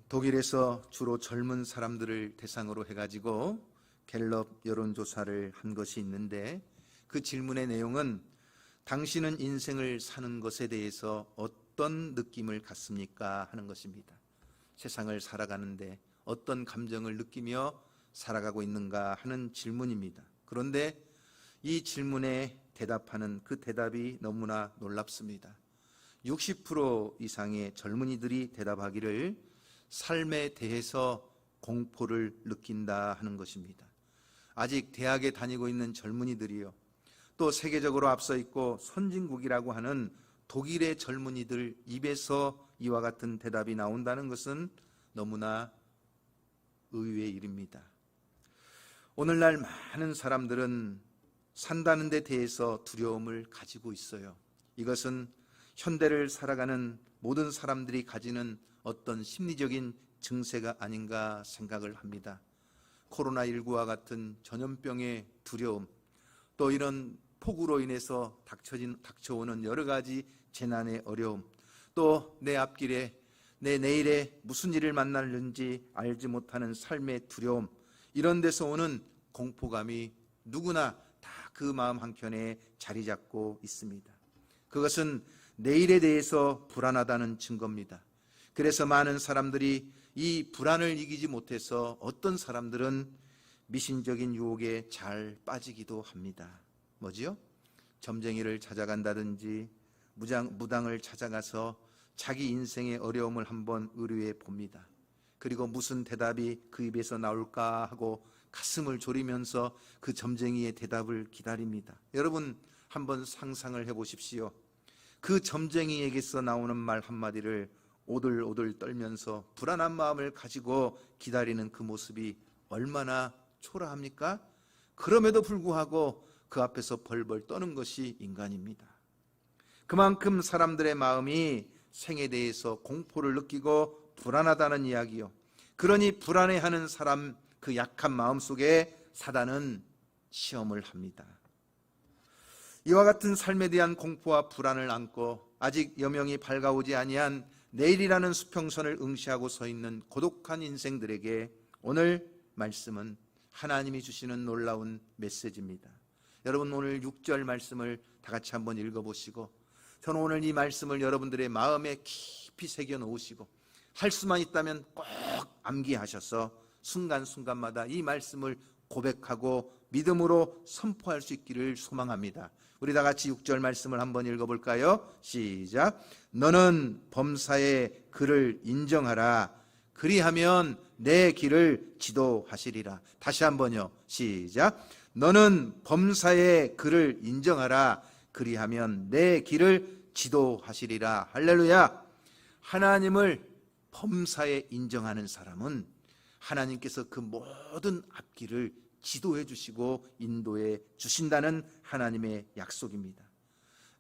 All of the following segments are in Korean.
독일에서 주로 젊은 사람들을 대상으로 해가지고 갤럽 여론조사를 한 것이 있는데, 그 질문의 내용은 당신은 인생을 사는 것에 대해서 어떤 느낌을 갖습니까? 하는 것입니다. 세상을 살아가는데 어떤 감정을 느끼며 살아가고 있는가 하는 질문입니다. 그런데 이 질문에 대답하는 그 대답이 너무나 놀랍습니다. 60% 이상의 젊은이들이 대답하기를 삶에 대해서 공포를 느낀다 하는 것입니다. 아직 대학에 다니고 있는 젊은이들이요, 또 세계적으로 앞서 있고 선진국이라고 하는 독일의 젊은이들 입에서 이와 같은 대답이 나온다는 것은 너무나 의외의 일입니다. 오늘날 많은 사람들은 산다는 데 대해서 두려움을 가지고 있어요. 이것은 현대를 살아가는 모든 사람들이 가지는 어떤 심리적인 증세가 아닌가 생각을 합니다. 코로나19와 같은 전염병의 두려움, 또 이런 폭우로 인해서 닥쳐오는 여러 가지 재난의 어려움, 또 내 앞길에 내 내일에 무슨 일을 만날는지 알지 못하는 삶의 두려움, 이런 데서 오는 공포감이 누구나 다 그 마음 한켠에 자리 잡고 있습니다. 그것은 내일에 대해서 불안하다는 증거입니다. 그래서 많은 사람들이 이 불안을 이기지 못해서 어떤 사람들은 미신적인 유혹에 잘 빠지기도 합니다. 뭐지요? 점쟁이를 찾아간다든지 무당을 찾아가서 자기 인생의 어려움을 한번 의뢰해 봅니다. 그리고 무슨 대답이 그 입에서 나올까 하고 가슴을 졸이면서 그 점쟁이의 대답을 기다립니다. 여러분 한번 상상을 해보십시오. 그 점쟁이에게서 나오는 말 한마디를 오들오들 떨면서 불안한 마음을 가지고 기다리는 그 모습이 얼마나 초라합니까? 그럼에도 불구하고 그 앞에서 벌벌 떠는 것이 인간입니다. 그만큼 사람들의 마음이 생에 대해서 공포를 느끼고 불안하다는 이야기요. 그러니 불안해하는 사람, 그 약한 마음 속에 사단은 시험을 합니다. 이와 같은 삶에 대한 공포와 불안을 안고 아직 여명이 밝아오지 아니한 내일이라는 수평선을 응시하고 서 있는 고독한 인생들에게 오늘 말씀은 하나님이 주시는 놀라운 메시지입니다. 여러분 오늘 6절 말씀을 다 같이 한번 읽어보시고, 저는 오늘 이 말씀을 여러분들의 마음에 깊이 새겨 놓으시고 할 수만 있다면 꼭 암기하셔서 순간순간마다 이 말씀을 고백하고 믿음으로 선포할 수 있기를 소망합니다. 우리 다 같이 6절 말씀을 한번 읽어볼까요? 시작. 너는 범사의 그를 인정하라. 그리하면 내 길을 지도하시리라. 다시 한번요. 시작. 너는 범사의 그를 인정하라. 그리하면 내 길을 지도하시리라. 할렐루야. 하나님을 범사에 인정하는 사람은 하나님께서 그 모든 앞길을 지도해 주시고 인도해 주신다는 하나님의 약속입니다.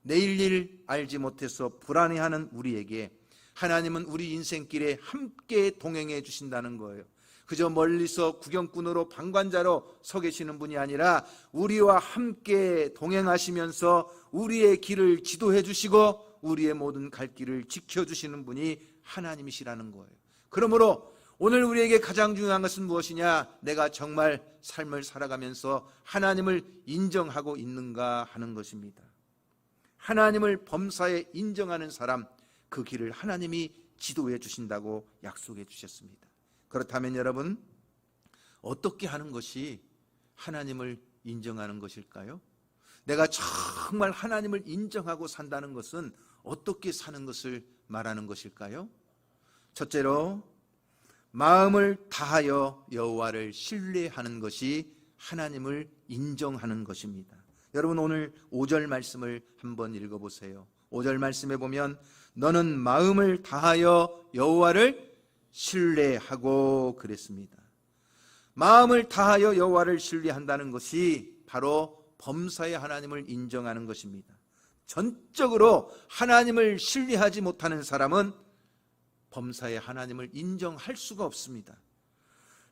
내일 일 알지 못해서 불안해하는 우리에게 하나님은 우리 인생길에 함께 동행해 주신다는 거예요. 그저 멀리서 구경꾼으로 방관자로 서 계시는 분이 아니라 우리와 함께 동행하시면서 우리의 길을 지도해 주시고 우리의 모든 갈 길을 지켜주시는 분이 하나님이시라는 거예요. 그러므로 오늘 우리에게 가장 중요한 것은 무엇이냐? 내가 정말 삶을 살아가면서 하나님을 인정하고 있는가 하는 것입니다. 하나님을 범사에 인정하는 사람, 그 길을 하나님이 지도해 주신다고 약속해 주셨습니다. 그렇다면 여러분, 어떻게 하는 것이 하나님을 인정하는 것일까요? 내가 정말 하나님을 인정하고 산다는 것은 어떻게 사는 것을 말하는 것일까요? 첫째로 마음을 다하여 여호와를 신뢰하는 것이 하나님을 인정하는 것입니다. 여러분 오늘 5절 말씀을 한번 읽어보세요. 5절 말씀에 보면 너는 마음을 다하여 여호와를 신뢰하고 그랬습니다. 마음을 다하여 여호와를 신뢰한다는 것이 바로 범사의 하나님을 인정하는 것입니다. 전적으로 하나님을 신뢰하지 못하는 사람은 범사의 하나님을 인정할 수가 없습니다.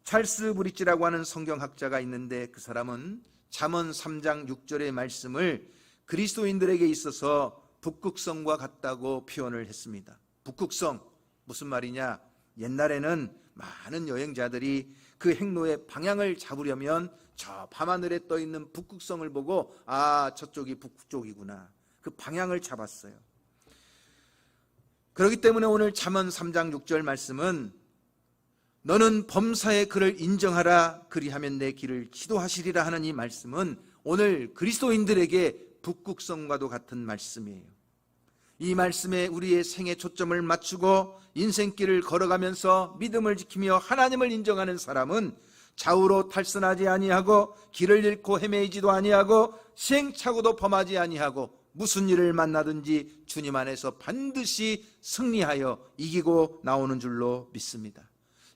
찰스 브릿지라고 하는 성경학자가 있는데 그 사람은 잠언 3장 6절의 말씀을 그리스도인들에게 있어서 북극성과 같다고 표현을 했습니다. 북극성 무슨 말이냐? 옛날에는 많은 여행자들이 그 행로의 방향을 잡으려면 저 밤하늘에 떠 있는 북극성을 보고 저쪽이 북쪽이구나, 그 방향을 잡았어요. 그렇기 때문에 오늘 잠언 3장 6절 말씀은 너는 범사에 그를 인정하라, 그리하면 내 길을 지도하시리라 하는 이 말씀은 오늘 그리스도인들에게 북극성과도 같은 말씀이에요. 이 말씀에 우리의 생애 초점을 맞추고 인생길을 걸어가면서 믿음을 지키며 하나님을 인정하는 사람은 좌우로 탈선하지 아니하고 길을 잃고 헤매이지도 아니하고 시행착오도 범하지 아니하고 무슨 일을 만나든지 주님 안에서 반드시 승리하여 이기고 나오는 줄로 믿습니다.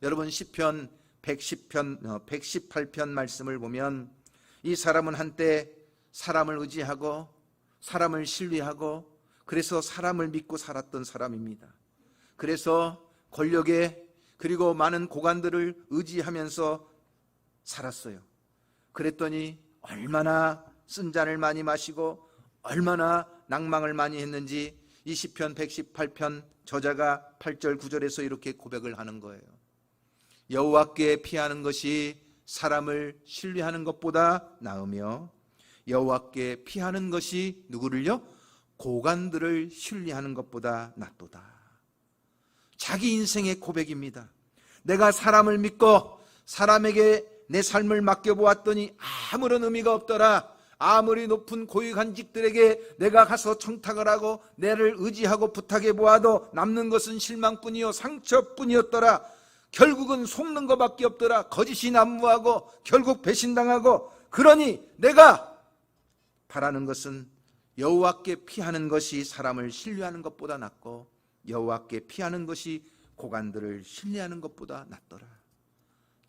여러분, 시편 118편 말씀을 보면 이 사람은 한때 사람을 의지하고 사람을 신뢰하고 그래서 사람을 믿고 살았던 사람입니다. 그래서 권력에 그리고 많은 고관들을 의지하면서 살았어요. 그랬더니 얼마나 쓴 잔을 많이 마시고 얼마나 낭망을 많이 했는지 이 시편 118편 저자가 8절 9절에서 이렇게 고백을 하는 거예요. 여호와께 피하는 것이 사람을 신뢰하는 것보다 나으며 여호와께 피하는 것이 누구를요? 고관들을 신뢰하는 것보다 낫도다. 자기 인생의 고백입니다. 내가 사람을 믿고 사람에게 내 삶을 맡겨보았더니 아무런 의미가 없더라. 아무리 높은 고위관직들에게 내가 가서 청탁을 하고 내를 의지하고 부탁해 보아도 남는 것은 실망뿐이요 상처뿐이었더라. 결국은 속는 것밖에 없더라. 거짓이 난무하고 결국 배신당하고, 그러니 내가 바라는 것은 여호와께 피하는 것이 사람을 신뢰하는 것보다 낫고 여호와께 피하는 것이 고관들을 신뢰하는 것보다 낫더라.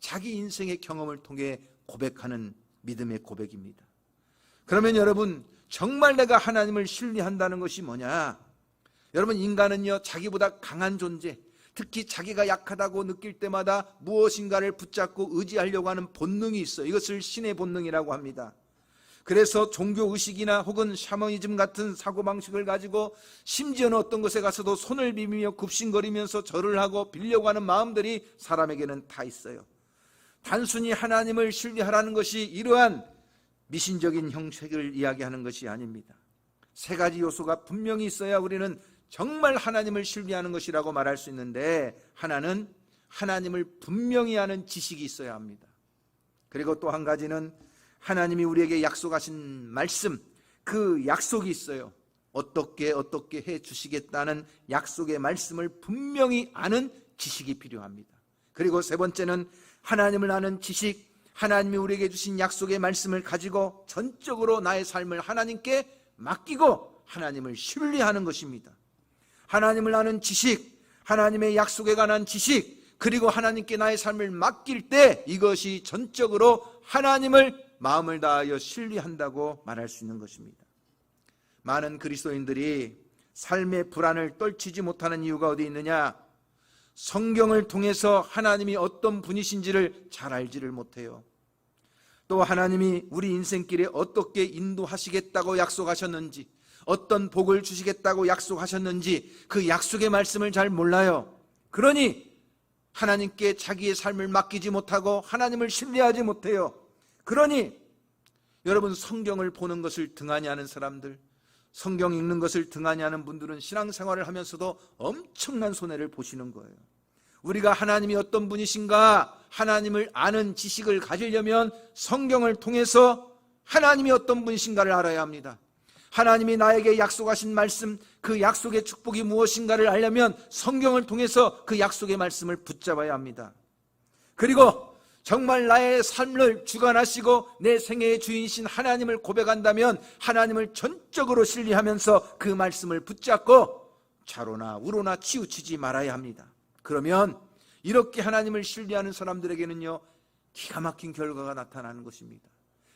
자기 인생의 경험을 통해 고백하는 믿음의 고백입니다. 그러면 여러분, 정말 내가 하나님을 신뢰한다는 것이 뭐냐? 여러분, 인간은요 자기보다 강한 존재, 특히 자기가 약하다고 느낄 때마다 무엇인가를 붙잡고 의지하려고 하는 본능이 있어요. 이것을 신의 본능이라고 합니다. 그래서 종교의식이나 혹은 샤머니즘 같은 사고방식을 가지고 심지어는 어떤 곳에 가서도 손을 비비며 굽신거리면서 절을 하고 빌려고 하는 마음들이 사람에게는 다 있어요. 단순히 하나님을 신뢰하라는 것이 이러한 미신적인 형식을 이야기하는 것이 아닙니다. 세 가지 요소가 분명히 있어야 우리는 정말 하나님을 신뢰하는 것이라고 말할 수 있는데, 하나는 하나님을 분명히 아는 지식이 있어야 합니다. 그리고 또 한 가지는 하나님이 우리에게 약속하신 말씀, 그 약속이 있어요. 어떻게 해 주시겠다는 약속의 말씀을 분명히 아는 지식이 필요합니다. 그리고 세 번째는 하나님을 아는 지식, 하나님이 우리에게 주신 약속의 말씀을 가지고 전적으로 나의 삶을 하나님께 맡기고 하나님을 신뢰하는 것입니다. 하나님을 아는 지식, 하나님의 약속에 관한 지식, 그리고 하나님께 나의 삶을 맡길 때 이것이 전적으로 하나님을 마음을 다하여 신뢰한다고 말할 수 있는 것입니다. 많은 그리스도인들이 삶의 불안을 떨치지 못하는 이유가 어디 있느냐? 성경을 통해서 하나님이 어떤 분이신지를 잘 알지를 못해요. 또 하나님이 우리 인생길에 어떻게 인도하시겠다고 약속하셨는지, 어떤 복을 주시겠다고 약속하셨는지 그 약속의 말씀을 잘 몰라요. 그러니 하나님께 자기의 삶을 맡기지 못하고 하나님을 신뢰하지 못해요. 그러니 여러분, 성경을 보는 것을 등한히 하는 사람들, 성경 읽는 것을 등한히 하는 분들은 신앙생활을 하면서도 엄청난 손해를 보시는 거예요. 우리가 하나님이 어떤 분이신가, 하나님을 아는 지식을 가지려면 성경을 통해서 하나님이 어떤 분이신가를 알아야 합니다. 하나님이 나에게 약속하신 말씀, 그 약속의 축복이 무엇인가를 알려면 성경을 통해서 그 약속의 말씀을 붙잡아야 합니다. 그리고 정말 나의 삶을 주관하시고 내 생애의 주인이신 하나님을 고백한다면 하나님을 전적으로 신뢰하면서 그 말씀을 붙잡고 좌로나 우로나 치우치지 말아야 합니다. 그러면 이렇게 하나님을 신뢰하는 사람들에게는요 기가 막힌 결과가 나타나는 것입니다.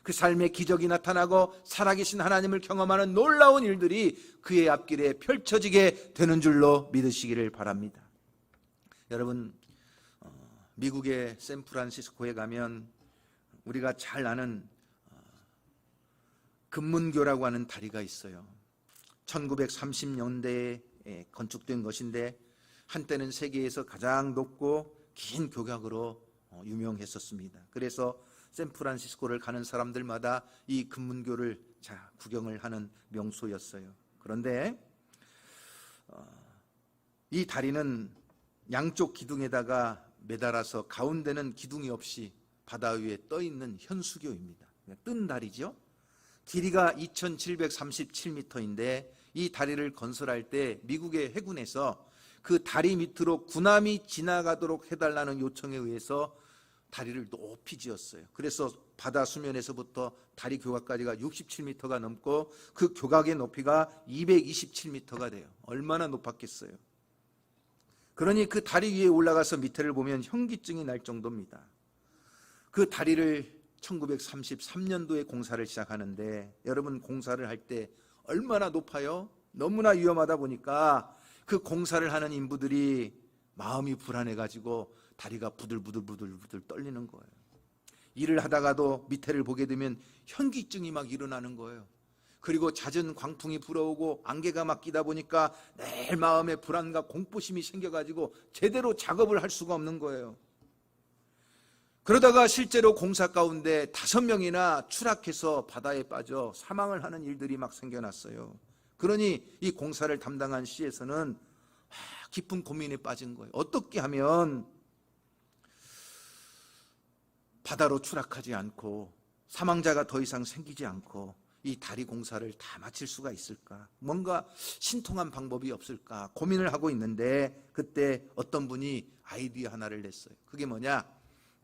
그 삶의 기적이 나타나고 살아계신 하나님을 경험하는 놀라운 일들이 그의 앞길에 펼쳐지게 되는 줄로 믿으시기를 바랍니다. 여러분, 미국의 샌프란시스코에 가면 우리가 잘 아는 금문교라고 하는 다리가 있어요. 1930년대에 건축된 것인데 한때는 세계에서 가장 높고 긴 교각으로 유명했었습니다. 그래서 샌프란시스코를 가는 사람들마다 이 금문교를 구경을 하는 명소였어요. 그런데 이 다리는 양쪽 기둥에다가 매달아서 가운데는 기둥이 없이 바다 위에 떠 있는 현수교입니다. 뜬 다리죠. 길이가 2737m인데 이 다리를 건설할 때 미국의 해군에서 그 다리 밑으로 군함이 지나가도록 해달라는 요청에 의해서 다리를 높이 지었어요. 그래서 바다 수면에서부터 다리 교각까지가 67m가 넘고 그 교각의 높이가 227m가 돼요. 얼마나 높았겠어요. 그러니 그 다리 위에 올라가서 밑에를 보면 현기증이 날 정도입니다. 그 다리를 1933년도에 공사를 시작하는데 여러분, 공사를 할 때 얼마나 높아요? 너무나 위험하다 보니까 그 공사를 하는 인부들이 마음이 불안해가지고 다리가 부들부들 떨리는 거예요. 일을 하다가도 밑에를 보게 되면 현기증이 막 일어나는 거예요. 그리고 잦은 광풍이 불어오고 안개가 막 끼다 보니까 매일 마음에 불안과 공포심이 생겨가지고 제대로 작업을 할 수가 없는 거예요. 그러다가 실제로 공사 가운데 5명이나 추락해서 바다에 빠져 사망을 하는 일들이 막 생겨났어요. 그러니 이 공사를 담당한 시에서는 깊은 고민에 빠진 거예요. 어떻게 하면 바다로 추락하지 않고 사망자가 더 이상 생기지 않고 이 다리 공사를 다 마칠 수가 있을까? 뭔가 신통한 방법이 없을까? 고민을 하고 있는데 그때 어떤 분이 아이디어 하나를 냈어요. 그게 뭐냐?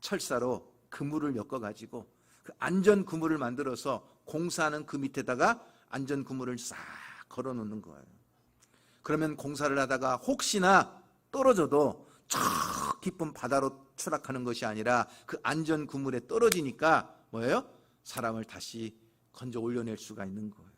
철사로 그물을 엮어가지고 그 안전 그물을 만들어서 공사하는 그 밑에다가 안전 그물을 싹 걸어 놓는 거예요. 그러면 공사를 하다가 혹시나 떨어져도 저 깊은 바다로 추락하는 것이 아니라 그 안전 그물에 떨어지니까 뭐예요? 사람을 다시 건져 올려낼 수가 있는 거예요.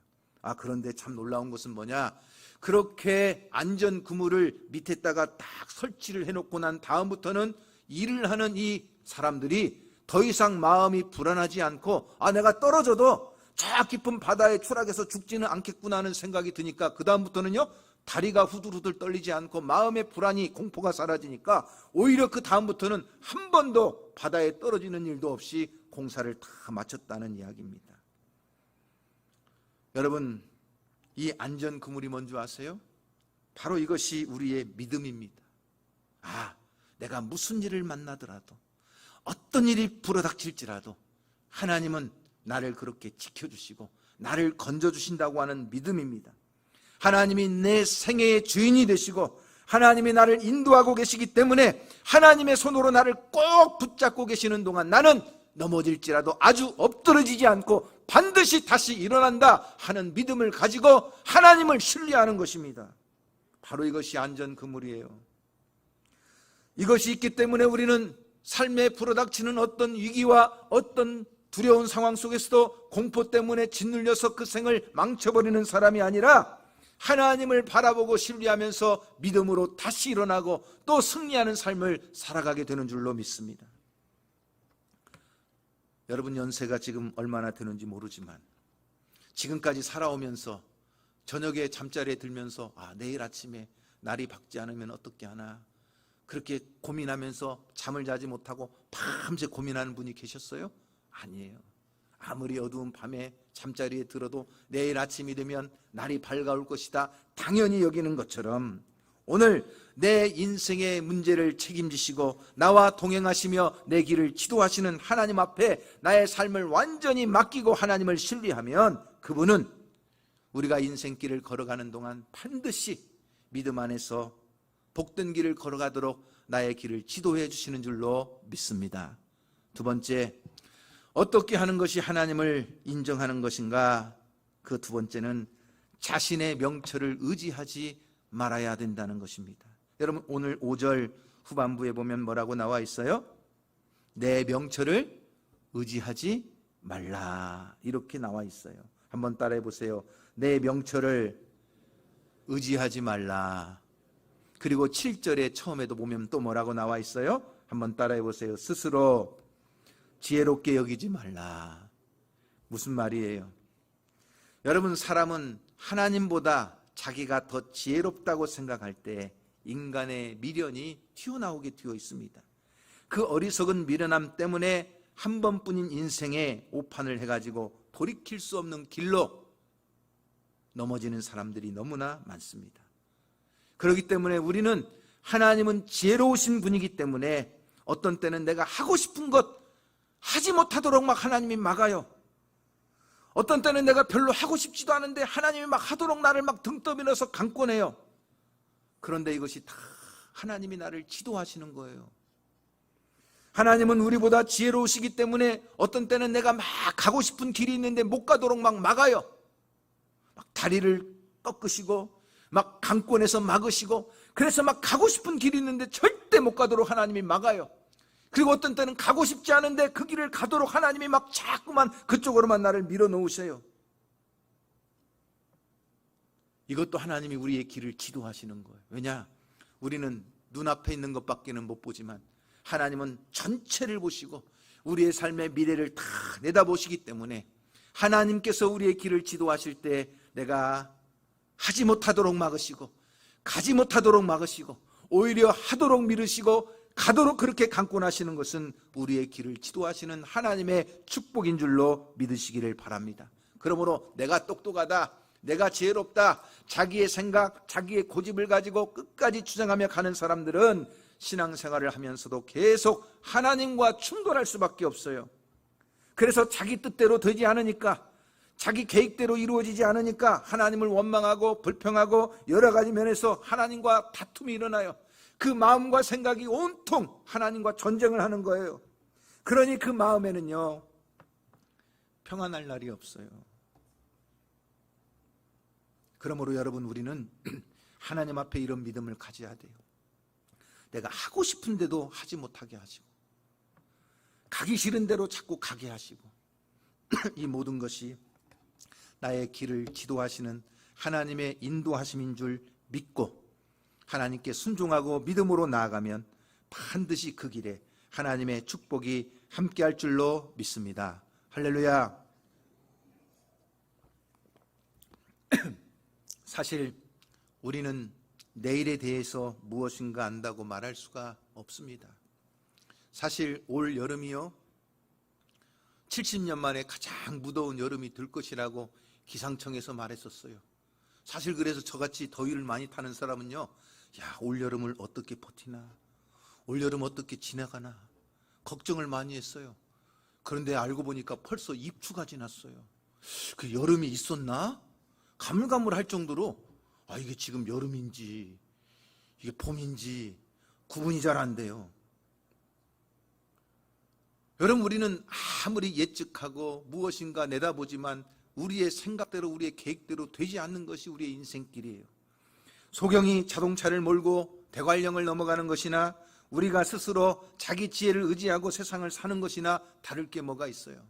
그런데 참 놀라운 것은 뭐냐? 그렇게 안전 그물을 밑에다가 딱 설치를 해놓고 난 다음부터는 일을 하는 이 사람들이 더 이상 마음이 불안하지 않고 내가 떨어져도 저 깊은 바다에 추락해서 죽지는 않겠구나 하는 생각이 드니까 그 다음부터는요, 다리가 후들후들 떨리지 않고 마음의 불안이, 공포가 사라지니까 오히려 그 다음부터는 한 번도 바다에 떨어지는 일도 없이 공사를 다 마쳤다는 이야기입니다. 여러분, 이 안전 그물이 뭔지 아세요? 바로 이것이 우리의 믿음입니다. 내가 무슨 일을 만나더라도, 어떤 일이 불어닥칠지라도 하나님은 나를 그렇게 지켜주시고 나를 건져주신다고 하는 믿음입니다. 하나님이 내 생애의 주인이 되시고 하나님이 나를 인도하고 계시기 때문에 하나님의 손으로 나를 꼭 붙잡고 계시는 동안 나는 넘어질지라도 아주 엎드러지지 않고 반드시 다시 일어난다 하는 믿음을 가지고 하나님을 신뢰하는 것입니다. 바로 이것이 안전 그물이에요. 이것이 있기 때문에 우리는 삶에 불어닥치는 어떤 위기와 어떤 두려운 상황 속에서도 공포 때문에 짓눌려서 그 생을 망쳐버리는 사람이 아니라 하나님을 바라보고 신뢰하면서 믿음으로 다시 일어나고 또 승리하는 삶을 살아가게 되는 줄로 믿습니다. 여러분, 연세가 지금 얼마나 되는지 모르지만 지금까지 살아오면서 저녁에 잠자리에 들면서 내일 아침에 날이 밝지 않으면 어떻게 하나, 그렇게 고민하면서 잠을 자지 못하고 밤새 고민하는 분이 계셨어요? 아니에요. 아무리 어두운 밤에 잠자리에 들어도 내일 아침이 되면 날이 밝아올 것이다 당연히 여기는 것처럼 오늘 내 인생의 문제를 책임지시고 나와 동행하시며 내 길을 지도하시는 하나님 앞에 나의 삶을 완전히 맡기고 하나님을 신뢰하면 그분은 우리가 인생길을 걸어가는 동안 반드시 믿음 안에서 복된 길을 걸어가도록 나의 길을 지도해 주시는 줄로 믿습니다. 두 번째, 어떻게 하는 것이 하나님을 인정하는 것인가? 그 두 번째는 자신의 명철을 의지하지 말아야 된다는 것입니다. 여러분, 오늘 5절 후반부에 보면 뭐라고 나와 있어요? 내 명철을 의지하지 말라, 이렇게 나와 있어요. 한번 따라해 보세요. 내 명철을 의지하지 말라. 그리고 7절에 처음에도 보면 또 뭐라고 나와 있어요? 한번 따라해 보세요. 스스로 지혜롭게 여기지 말라. 무슨 말이에요? 여러분, 사람은 하나님보다 자기가 더 지혜롭다고 생각할 때 인간의 미련이 튀어나오게 되어 있습니다. 그 어리석은 미련함 때문에 한 번뿐인 인생에 오판을 해가지고 돌이킬 수 없는 길로 넘어지는 사람들이 너무나 많습니다. 그렇기 때문에 우리는, 하나님은 지혜로우신 분이기 때문에 어떤 때는 내가 하고 싶은 것 하지 못하도록 막 하나님이 막아요. 어떤 때는 내가 별로 하고 싶지도 않은데 하나님이 막 하도록 나를 막 등 떠밀어서 강권해요. 그런데 이것이 다 하나님이 나를 지도하시는 거예요. 하나님은 우리보다 지혜로우시기 때문에 어떤 때는 내가 막 가고 싶은 길이 있는데 못 가도록 막 막아요. 막 다리를 꺾으시고 막 강권해서 막으시고, 그래서 막 가고 싶은 길이 있는데 절대 못 가도록 하나님이 막아요. 그리고 어떤 때는 가고 싶지 않은데 그 길을 가도록 하나님이 막 자꾸만 그쪽으로만 나를 밀어놓으셔요. 이것도 하나님이 우리의 길을 지도하시는 거예요. 왜냐? 우리는 눈앞에 있는 것밖에는 못 보지만 하나님은 전체를 보시고 우리의 삶의 미래를 다 내다보시기 때문에 하나님께서 우리의 길을 지도하실 때 내가 하지 못하도록 막으시고 가지 못하도록 막으시고 오히려 하도록 미루시고 가도록 그렇게 강권하시는 것은 우리의 길을 지도하시는 하나님의 축복인 줄로 믿으시기를 바랍니다. 그러므로 내가 똑똑하다, 내가 지혜롭다, 자기의 생각, 자기의 고집을 가지고 끝까지 주장하며 가는 사람들은 신앙생활을 하면서도 계속 하나님과 충돌할 수밖에 없어요. 그래서 자기 뜻대로 되지 않으니까, 자기 계획대로 이루어지지 않으니까 하나님을 원망하고 불평하고 여러 가지 면에서 하나님과 다툼이 일어나요. 그 마음과 생각이 온통 하나님과 전쟁을 하는 거예요. 그러니 그 마음에는요, 평안할 날이 없어요. 그러므로 여러분, 우리는 하나님 앞에 이런 믿음을 가져야 돼요. 내가 하고 싶은데도 하지 못하게 하시고, 가기 싫은 대로 자꾸 가게 하시고, 이 모든 것이 나의 길을 지도하시는 하나님의 인도하심인 줄 믿고 하나님께 순종하고 믿음으로 나아가면 반드시 그 길에 하나님의 축복이 함께할 줄로 믿습니다. 할렐루야. 사실 우리는 내일에 대해서 무엇인가 안다고 말할 수가 없습니다. 사실 올 여름이요, 70년 만에 가장 무더운 여름이 될 것이라고 기상청에서 말했었어요. 사실 그래서 저같이 더위를 많이 타는 사람은요, 야, 올 여름을 어떻게 버티나, 올 여름 어떻게 지나가나 걱정을 많이 했어요. 그런데 알고 보니까 벌써 입추가 지났어요. 그 여름이 있었나? 가물가물할 정도로 이게 지금 여름인지 이게 봄인지 구분이 잘 안 돼요. 여러분, 우리는 아무리 예측하고 무엇인가 내다보지만 우리의 생각대로, 우리의 계획대로 되지 않는 것이 우리의 인생길이에요. 소경이 자동차를 몰고 대관령을 넘어가는 것이나 우리가 스스로 자기 지혜를 의지하고 세상을 사는 것이나 다를 게 뭐가 있어요?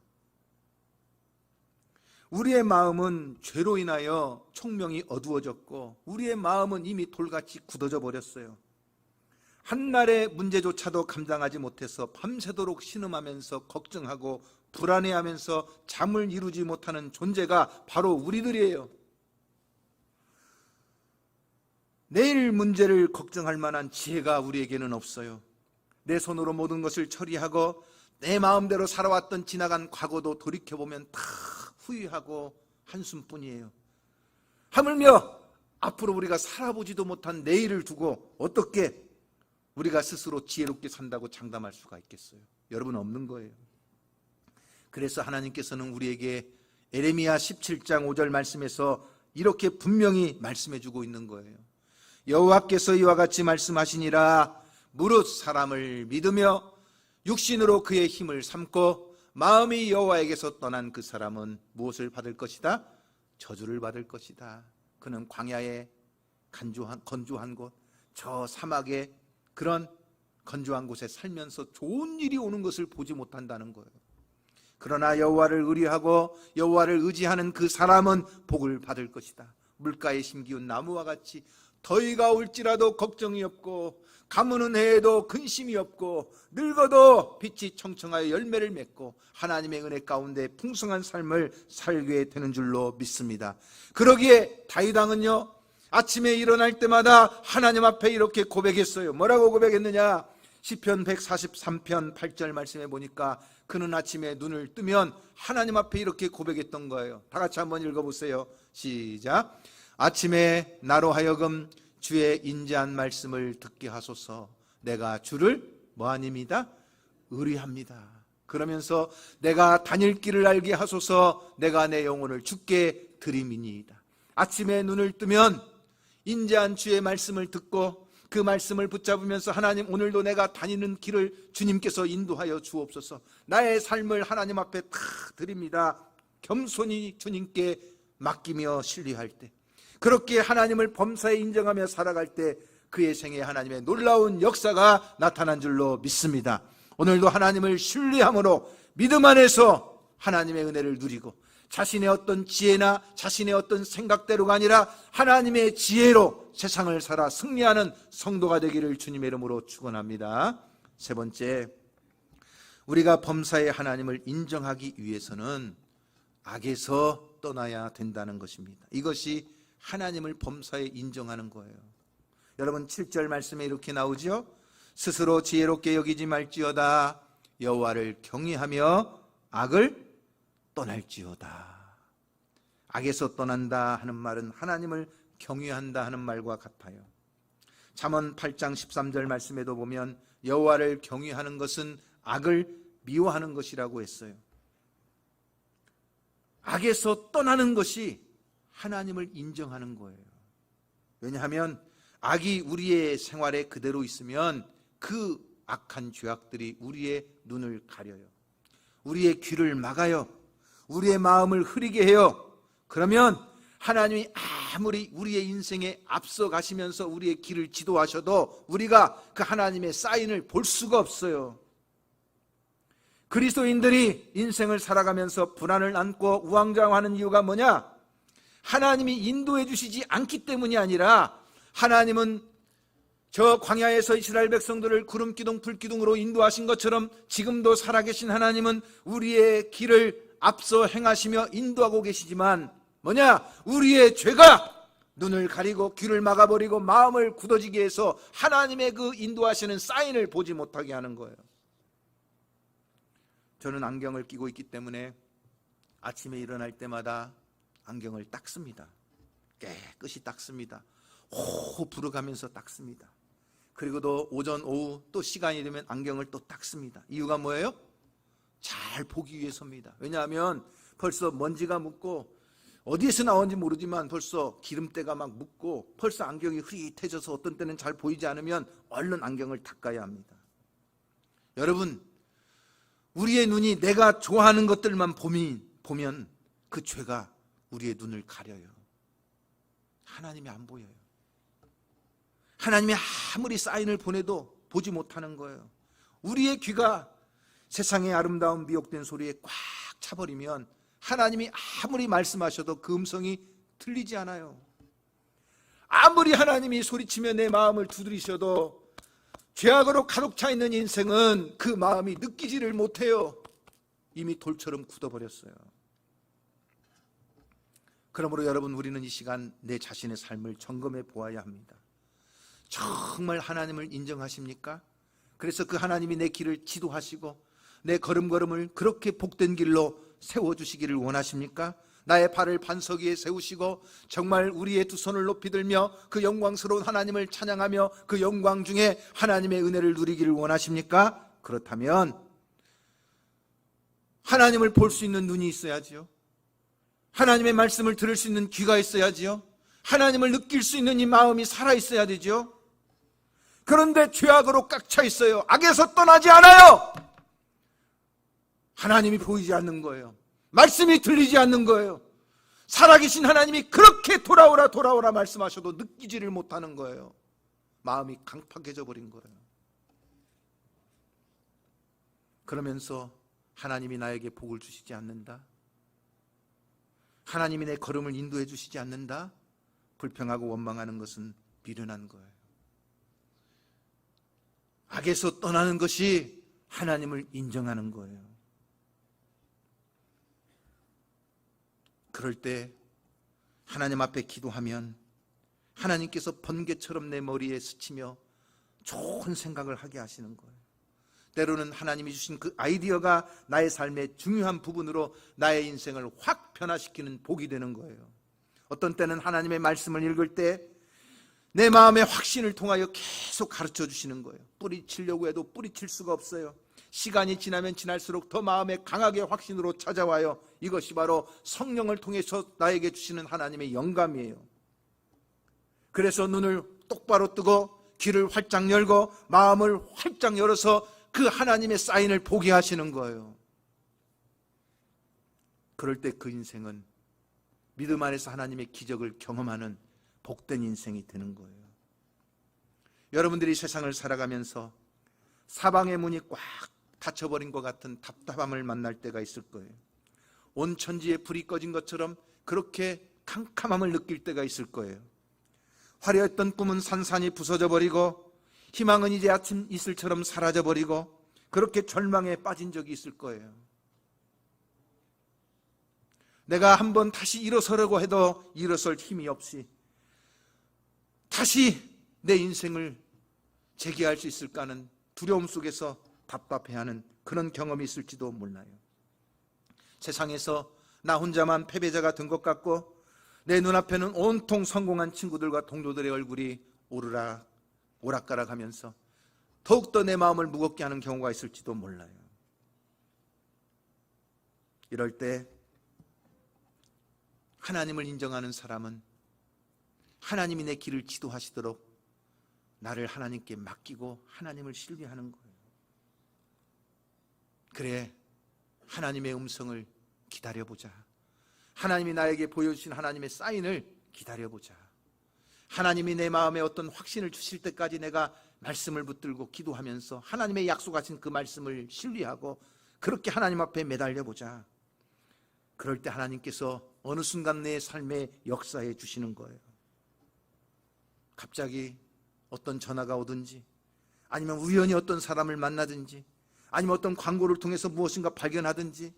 우리의 마음은 죄로 인하여 총명이 어두워졌고 우리의 마음은 이미 돌같이 굳어져 버렸어요. 한날의 문제조차도 감당하지 못해서 밤새도록 신음하면서 걱정하고 불안해하면서 잠을 이루지 못하는 존재가 바로 우리들이에요. 내일 문제를 걱정할 만한 지혜가 우리에게는 없어요. 내 손으로 모든 것을 처리하고 내 마음대로 살아왔던 지나간 과거도 돌이켜보면 다 후회하고 한숨뿐이에요. 하물며 앞으로 우리가 살아보지도 못한 내일을 두고 어떻게 우리가 스스로 지혜롭게 산다고 장담할 수가 있겠어요? 여러분, 없는 거예요. 그래서 하나님께서는 우리에게 에레미야 17장 5절 말씀에서 이렇게 분명히 말씀해 주고 있는 거예요. 여호와께서 이와 같이 말씀하시니라. 무릇 사람을 믿으며 육신으로 그의 힘을 삼고 마음이 여호와에게서 떠난 그 사람은 무엇을 받을 것이다? 저주를 받을 것이다. 그는 광야에 건조한 곳, 저 사막에 그런 건조한 곳에 살면서 좋은 일이 오는 것을 보지 못한다는 거예요. 그러나 여호와를 의뢰하고 여호와를 의지하는 그 사람은 복을 받을 것이다. 물가에 심기운 나무와 같이 더위가 올지라도 걱정이 없고 가무는 해에도 근심이 없고 늙어도 빛이 청청하여 열매를 맺고 하나님의 은혜 가운데 풍성한 삶을 살게 되는 줄로 믿습니다. 그러기에 다윗 왕은요, 아침에 일어날 때마다 하나님 앞에 이렇게 고백했어요. 뭐라고 고백했느냐? 시편 143편 8절 말씀해 보니까 그는 아침에 눈을 뜨면 하나님 앞에 이렇게 고백했던 거예요. 다 같이 한번 읽어보세요. 시작. 아침에 나로 하여금 주의 인자한 말씀을 듣게 하소서. 내가 주를 뭐하니이다? 의뢰합니다. 그러면서 내가 다닐 길을 알게 하소서. 내가 내 영혼을 주께 드림이니이다. 아침에 눈을 뜨면 인자한 주의 말씀을 듣고 그 말씀을 붙잡으면서 하나님, 오늘도 내가 다니는 길을 주님께서 인도하여 주옵소서. 나의 삶을 하나님 앞에 다 드립니다. 겸손히 주님께 맡기며 신뢰할 때, 그렇게 하나님을 범사에 인정하며 살아갈 때 그의 생에 하나님의 놀라운 역사가 나타난 줄로 믿습니다. 오늘도 하나님을 신뢰함으로 믿음 안에서 하나님의 은혜를 누리고 자신의 어떤 지혜나 자신의 어떤 생각대로가 아니라 하나님의 지혜로 세상을 살아 승리하는 성도가 되기를 주님의 이름으로 축원합니다. 세 번째, 우리가 범사에 하나님을 인정하기 위해서는 악에서 떠나야 된다는 것입니다. 이것이 하나님을 범사에 인정하는 거예요. 여러분 7절 말씀에 이렇게 나오죠. 스스로 지혜롭게 여기지 말지어다. 여호와를 경외하며 악을 떠날지어다. 악에서 떠난다 하는 말은 하나님을 경외한다 하는 말과 같아요. 잠언 8장 13절 말씀에도 보면 여호와를 경외하는 것은 악을 미워하는 것이라고 했어요. 악에서 떠나는 것이 하나님을 인정하는 거예요. 왜냐하면 악이 우리의 생활에 그대로 있으면 그 악한 죄악들이 우리의 눈을 가려요. 우리의 귀를 막아요. 우리의 마음을 흐리게 해요. 그러면 하나님이 아무리 우리의 인생에 앞서 가시면서 우리의 길을 지도하셔도 우리가 그 하나님의 사인을 볼 수가 없어요. 그리스도인들이 인생을 살아가면서 불안을 안고 우왕좌왕하는 이유가 뭐냐? 하나님이 인도해 주시지 않기 때문이 아니라, 하나님은 저 광야에서 이스라엘 백성들을 구름 기둥 불 기둥으로 인도하신 것처럼 지금도 살아계신 하나님은 우리의 길을 앞서 행하시며 인도하고 계시지만 뭐냐? 우리의 죄가 눈을 가리고 귀를 막아버리고 마음을 굳어지게 해서 하나님의 그 인도하시는 사인을 보지 못하게 하는 거예요. 저는 안경을 끼고 있기 때문에 아침에 일어날 때마다 안경을 닦습니다. 깨끗이 닦습니다. 호호 불어가면서 닦습니다. 그리고도 오전 오후 또 시간이 되면 안경을 또 닦습니다. 이유가 뭐예요? 잘 보기 위해서입니다. 왜냐하면 벌써 먼지가 묻고 어디에서 나온지 모르지만 벌써 기름때가 막 묻고 벌써 안경이 흐릿해져서 어떤 때는 잘 보이지 않으면 얼른 안경을 닦아야 합니다. 여러분, 우리의 눈이 내가 좋아하는 것들만 보면 그 죄가 우리의 눈을 가려요. 하나님이 안 보여요. 하나님이 아무리 사인을 보내도 보지 못하는 거예요. 우리의 귀가 세상의 아름다운 미혹된 소리에 꽉 차버리면 하나님이 아무리 말씀하셔도 그 음성이 들리지 않아요. 아무리 하나님이 소리치며 내 마음을 두드리셔도 죄악으로 가득 차 있는 인생은 그 마음이 느끼지를 못해요. 이미 돌처럼 굳어버렸어요. 그러므로 여러분, 우리는 이 시간 내 자신의 삶을 점검해 보아야 합니다. 정말 하나님을 인정하십니까? 그래서 그 하나님이 내 길을 지도하시고 내 걸음걸음을 그렇게 복된 길로 세워주시기를 원하십니까? 나의 발을 반석 위에 세우시고 정말 우리의 두 손을 높이 들며 그 영광스러운 하나님을 찬양하며 그 영광 중에 하나님의 은혜를 누리기를 원하십니까? 그렇다면 하나님을 볼 수 있는 눈이 있어야지요. 하나님의 말씀을 들을 수 있는 귀가 있어야지요. 하나님을 느낄 수 있는 이 마음이 살아있어야 되죠. 그런데 죄악으로 꽉 차 있어요. 악에서 떠나지 않아요. 하나님이 보이지 않는 거예요. 말씀이 들리지 않는 거예요. 살아계신 하나님이 그렇게 돌아오라 돌아오라 말씀하셔도 느끼지를 못하는 거예요. 마음이 강팍해져 버린 거예요. 그러면서 하나님이 나에게 복을 주시지 않는다, 하나님이 내 걸음을 인도해 주시지 않는다, 불평하고 원망하는 것은 미련한 거예요. 악에서 떠나는 것이 하나님을 인정하는 거예요. 그럴 때 하나님 앞에 기도하면 하나님께서 번개처럼 내 머리에 스치며 좋은 생각을 하게 하시는 거예요. 때로는 하나님이 주신 그 아이디어가 나의 삶의 중요한 부분으로 나의 인생을 확 변화시키는 복이 되는 거예요. 어떤 때는 하나님의 말씀을 읽을 때 내 마음의 확신을 통하여 계속 가르쳐 주시는 거예요. 뿌리치려고 해도 뿌리칠 수가 없어요. 시간이 지나면 지날수록 더 마음에 강하게 확신으로 찾아와요. 이것이 바로 성령을 통해서 나에게 주시는 하나님의 영감이에요. 그래서 눈을 똑바로 뜨고 귀를 활짝 열고 마음을 활짝 열어서 그 하나님의 사인을 보게 하시는 거예요. 그럴 때 그 인생은 믿음 안에서 하나님의 기적을 경험하는 복된 인생이 되는 거예요. 여러분들이 세상을 살아가면서 사방의 문이 꽉 닫혀버린 것 같은 답답함을 만날 때가 있을 거예요. 온 천지에 불이 꺼진 것처럼 그렇게 캄캄함을 느낄 때가 있을 거예요. 화려했던 꿈은 산산이 부서져 버리고 희망은 이제 아침 이슬처럼 사라져 버리고 그렇게 절망에 빠진 적이 있을 거예요. 내가 한번 다시 일어서려고 해도 일어설 힘이 없이 다시 내 인생을 재개할 수 있을까 하는 두려움 속에서 답답해하는 그런 경험이 있을지도 몰라요. 세상에서 나 혼자만 패배자가 된 것 같고 내 눈앞에는 온통 성공한 친구들과 동료들의 얼굴이 오락가락하면서 더욱더 내 마음을 무겁게 하는 경우가 있을지도 몰라요. 이럴 때 하나님을 인정하는 사람은 하나님이 내 길을 지도하시도록 나를 하나님께 맡기고 하나님을 신뢰하는 거예요. 그래, 하나님의 음성을 기다려보자. 하나님이 나에게 보여주신 하나님의 사인을 기다려보자. 하나님이 내 마음에 어떤 확신을 주실 때까지 내가 말씀을 붙들고 기도하면서 하나님의 약속하신 그 말씀을 신뢰하고 그렇게 하나님 앞에 매달려보자. 그럴 때 하나님께서 어느 순간 내 삶의 역사해 주시는 거예요. 갑자기 어떤 전화가 오든지 아니면 우연히 어떤 사람을 만나든지 아니면 어떤 광고를 통해서 무엇인가 발견하든지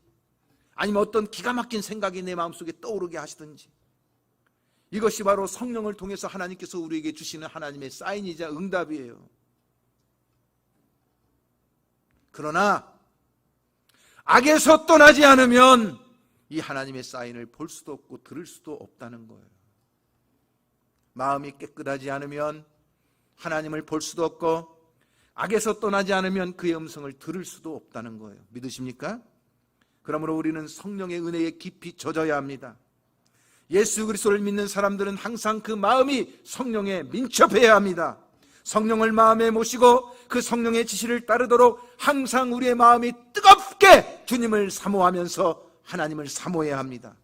아니면 어떤 기가 막힌 생각이 내 마음속에 떠오르게 하시든지 이것이 바로 성령을 통해서 하나님께서 우리에게 주시는 하나님의 사인이자 응답이에요. 그러나 악에서 떠나지 않으면 이 하나님의 사인을 볼 수도 없고 들을 수도 없다는 거예요. 마음이 깨끗하지 않으면 하나님을 볼 수도 없고 악에서 떠나지 않으면 그의 음성을 들을 수도 없다는 거예요. 믿으십니까? 그러므로 우리는 성령의 은혜에 깊이 젖어야 합니다. 예수 그리스도를 믿는 사람들은 항상 그 마음이 성령에 민첩해야 합니다. 성령을 마음에 모시고 그 성령의 지시를 따르도록 항상 우리의 마음이 뜨겁게 주님을 사모하면서 하나님을 사모해야 합니다.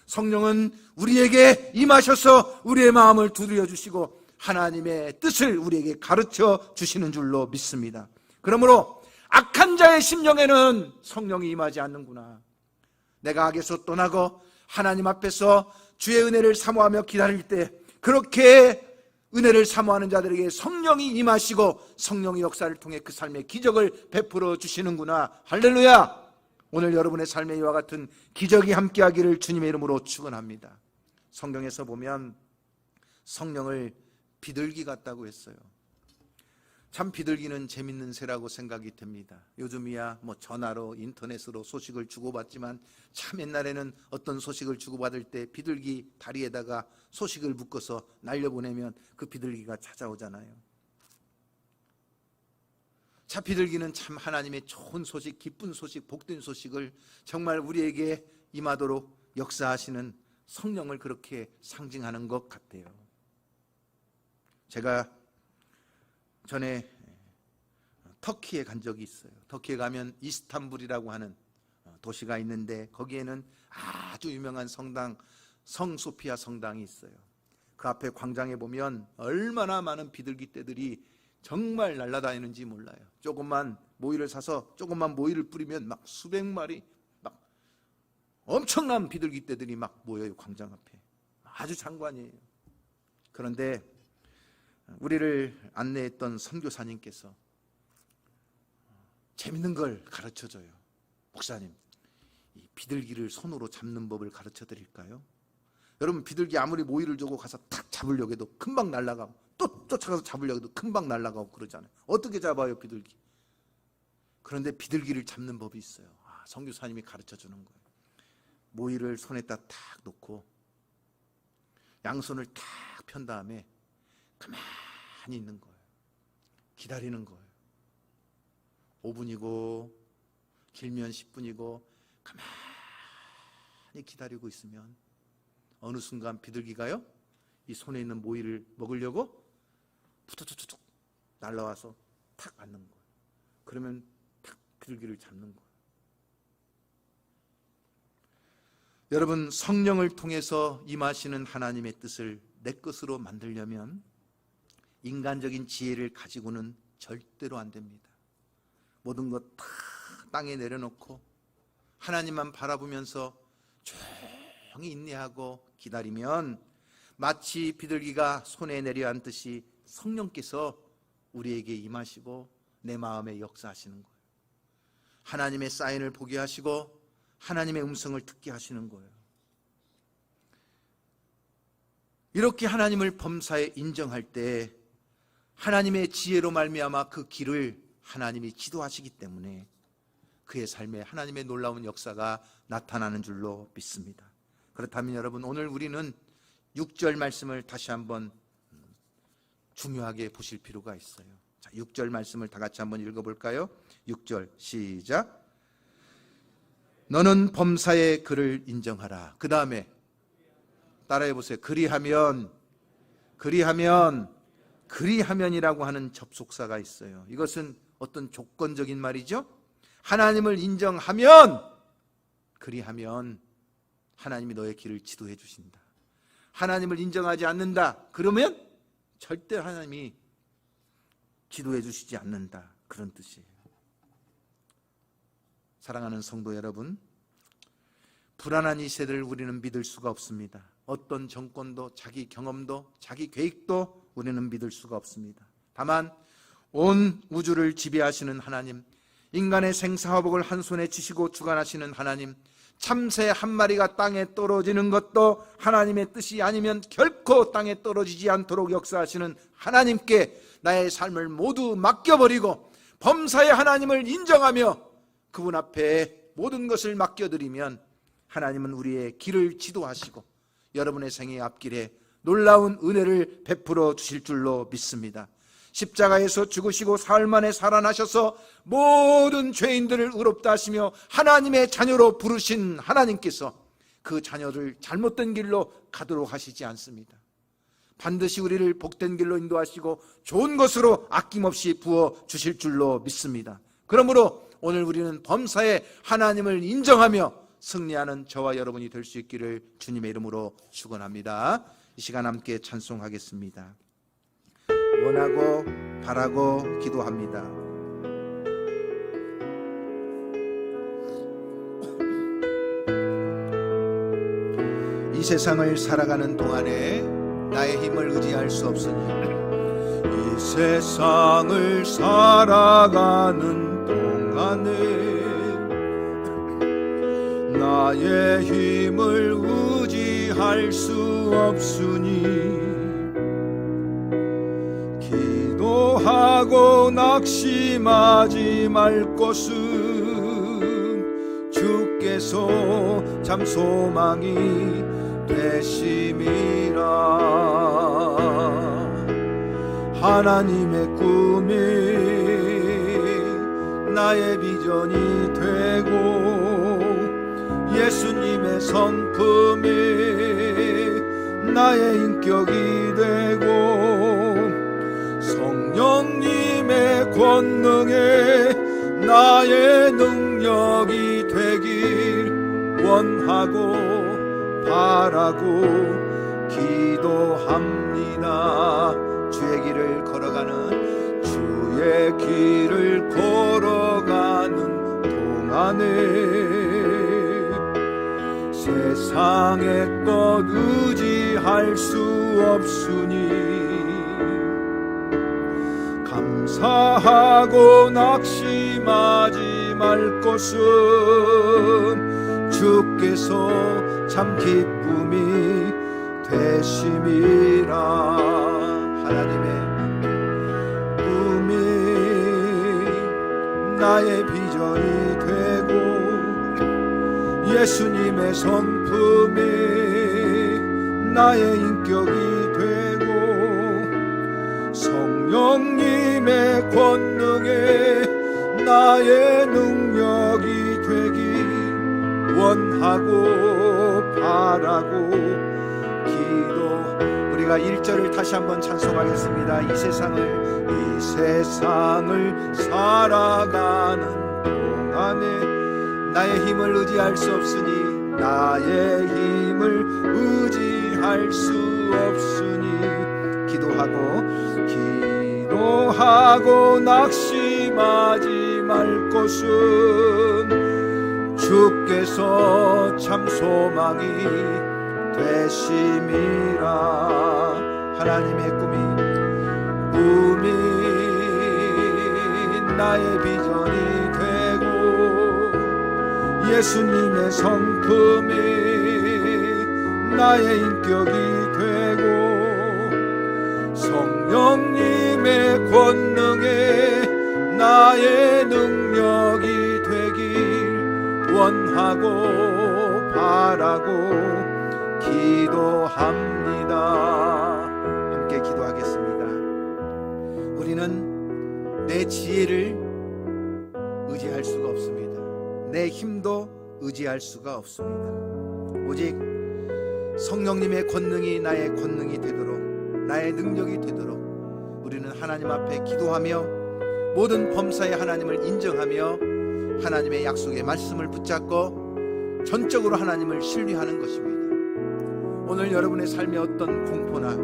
성령은 우리에게 임하셔서 우리의 마음을 두드려 주시고 하나님의 뜻을 우리에게 가르쳐 주시는 줄로 믿습니다. 그러므로 악한 자의 심령에는 성령이 임하지 않는구나. 내가 악에서 떠나고 하나님 앞에서 주의 은혜를 사모하며 기다릴 때 그렇게 은혜를 사모하는 자들에게 성령이 임하시고 성령의 역사를 통해 그 삶의 기적을 베풀어 주시는구나. 할렐루야. 오늘 여러분의 삶에 이와 같은 기적이 함께하기를 주님의 이름으로 축원합니다. 성경에서 보면 성령을 비둘기 같다고 했어요. 참 비둘기는 재밌는 새라고 생각이 됩니다. 요즘이야 전화로 인터넷으로 소식을 주고받지만 참 옛날에는 어떤 소식을 주고받을 때 비둘기 다리에다가 소식을 묶어서 날려보내면 그 비둘기가 찾아오잖아요. 자, 비둘기는 참 하나님의 좋은 소식, 기쁜 소식, 복된 소식을 정말 우리에게 임하도록 역사하시는 성령을 그렇게 상징하는 것 같아요. 제가 전에 터키에 간 적이 있어요. 터키에 가면 이스탄불이라고 하는 도시가 있는데 거기에는 아주 유명한 성당, 성소피아 성당이 있어요. 그 앞에 광장에 보면 얼마나 많은 비둘기 떼들이 정말 날아다니는지 몰라요. 조금만 모이를 사서 조금만 모이를 뿌리면 막 수백 마리 막 엄청난 비둘기 떼들이 막 모여요. 광장 앞에. 아주 장관이에요. 그런데 우리를 안내했던 선교사님께서 재밌는 걸 가르쳐줘요. 목사님, 이 비둘기를 손으로 잡는 법을 가르쳐 드릴까요? 여러분, 비둘기 아무리 모이를 주고 가서 탁 잡으려고 해도 금방 날아가고, 또 쫓아가서 잡으려고 해도 금방 날아가고 그러잖아요. 어떻게 잡아요, 비둘기? 그런데 비둘기를 잡는 법이 있어요. 선교사님이 가르쳐 주는 거예요. 모이를 손에다 탁 놓고 양손을 탁 편 다음에 가만히 있는 거예요. 기다리는 거예요. 5분이고 길면 10분이고 가만히 기다리고 있으면 어느 순간 비둘기가요, 이 손에 있는 모이를 먹으려고 푸툭툭툭 날라와서 탁 앉는 거예요. 그러면 탁 비둘기를 잡는 거예요. 여러분, 성령을 통해서 임하시는 하나님의 뜻을 내 것으로 만들려면 인간적인 지혜를 가지고는 절대로 안 됩니다. 모든 것 다 땅에 내려놓고 하나님만 바라보면서 조용히 인내하고 기다리면 마치 비둘기가 손에 내려앉듯이 성령께서 우리에게 임하시고 내 마음에 역사하시는 거예요. 하나님의 사인을 보게 하시고 하나님의 음성을 듣게 하시는 거예요. 이렇게 하나님을 범사에 인정할 때 하나님의 지혜로 말미암아 그 길을 하나님이 지도하시기 때문에 그의 삶에 하나님의 놀라운 역사가 나타나는 줄로 믿습니다. 그렇다면 여러분, 오늘 우리는 6절 말씀을 다시 한번 중요하게 보실 필요가 있어요. 자, 6절 말씀을 다 같이 한번 읽어볼까요? 6절 시작. 너는 범사의 그를 인정하라. 그 다음에 따라해 보세요. 그리하면이라고 하는 접속사가 있어요. 이것은 어떤 조건적인 말이죠. 하나님을 인정하면, 그리하면 하나님이 너의 길을 지도해 주신다. 하나님을 인정하지 않는다, 그러면 절대 하나님이 지도해 주시지 않는다, 그런 뜻이에요. 사랑하는 성도 여러분, 불안한 이 세대를 우리는 믿을 수가 없습니다. 어떤 정권도, 자기 경험도, 자기 계획도 우리는 믿을 수가 없습니다. 다만 온 우주를 지배하시는 하나님, 인간의 생사화복을 한 손에 쥐시고 주관하시는 하나님, 참새 한 마리가 땅에 떨어지는 것도 하나님의 뜻이 아니면 결코 땅에 떨어지지 않도록 역사하시는 하나님께 나의 삶을 모두 맡겨버리고 범사의 하나님을 인정하며 그분 앞에 모든 것을 맡겨드리면 하나님은 우리의 길을 지도하시고 여러분의 생의 앞길에 놀라운 은혜를 베풀어 주실 줄로 믿습니다. 십자가에서 죽으시고 사흘 만에 살아나셔서 모든 죄인들을 의롭다 하시며 하나님의 자녀로 부르신 하나님께서 그 자녀를 잘못된 길로 가도록 하시지 않습니다. 반드시 우리를 복된 길로 인도하시고 좋은 것으로 아낌없이 부어 주실 줄로 믿습니다. 그러므로 오늘 우리는 범사에 하나님을 인정하며 승리하는 저와 여러분이 될 수 있기를 주님의 이름으로 축원합니다. 이 시간 함께 찬송하겠습니다. 원하고 바라고 기도합니다. 이 세상을 살아가는 동안에 나의 힘을 의지할 수 없으니 이 세상을 살아가는 동안에 나의 힘을 의지할 수 없으니 기도하고 낙심하지 말 것은 주께서 참 소망이 되심이라. 하나님의 꿈이 나의 비전이 되고 예수님의 성품이 나의 인격이 되고 성령님의 권능에 나의 능력이 되길 원하고 바라고 기도합니다. 주의 길을 걸어가는 동안에 세상의 것 의지할 수 없으니 감사하고 낙심하지 말 것은 주께서 참 기쁨이 되심이라. 하나님의 꿈이 나의 비전이 되고 예수님의 성품이 나의 인격이 되고 성령님의 권능에 나의 능력이 되기 원하고 바라고 기도. 우리가 1절을 다시 한번 찬송하겠습니다. 이 세상을 살아가는 동안에 나의 힘을 의지할 수 없으니 나의 힘을 의지할 수 없으니 기도하고 낙심하지 말 것은 주께서 참 소망이 되심이라. 하나님의 꿈이 나의 비전이 되고 예수님의 성품이 나의 인격이 되고 성령님의 권능에 나의 능력이 되길 원하고 바라고 기도합니다. 함께 기도하겠습니다. 우리는 내 지혜를 의지할 수가 없습니다. 내 힘도 의지할 수가 없습니다. 오직 성령님의 권능이 나의 권능이 되도록, 나의 능력이 되도록 우리는 하나님 앞에 기도하며 모든 범사의 하나님을 인정하며 하나님의 약속의 말씀을 붙잡고 전적으로 하나님을 신뢰하는 것입니다. 오늘 여러분의 삶에 어떤 공포나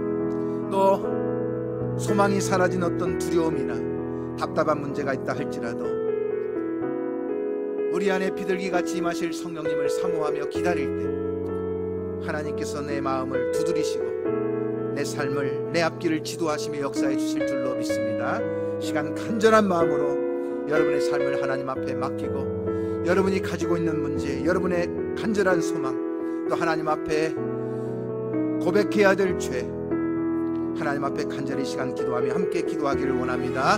또 소망이 사라진 어떤 두려움이나 답답한 문제가 있다 할지라도 우리 안에 비둘기같이 임하실 성령님을 사모하며 기다릴 때 하나님께서 내 마음을 두드리시고 내 삶을, 내 앞길을 지도하시며 역사해 주실 줄로 믿습니다. 시간 간절한 마음으로 여러분의 삶을 하나님 앞에 맡기고 여러분이 가지고 있는 문제, 여러분의 간절한 소망, 또 하나님 앞에 고백해야 될 죄, 하나님 앞에 간절히 시간 기도하며 함께 기도하기를 원합니다.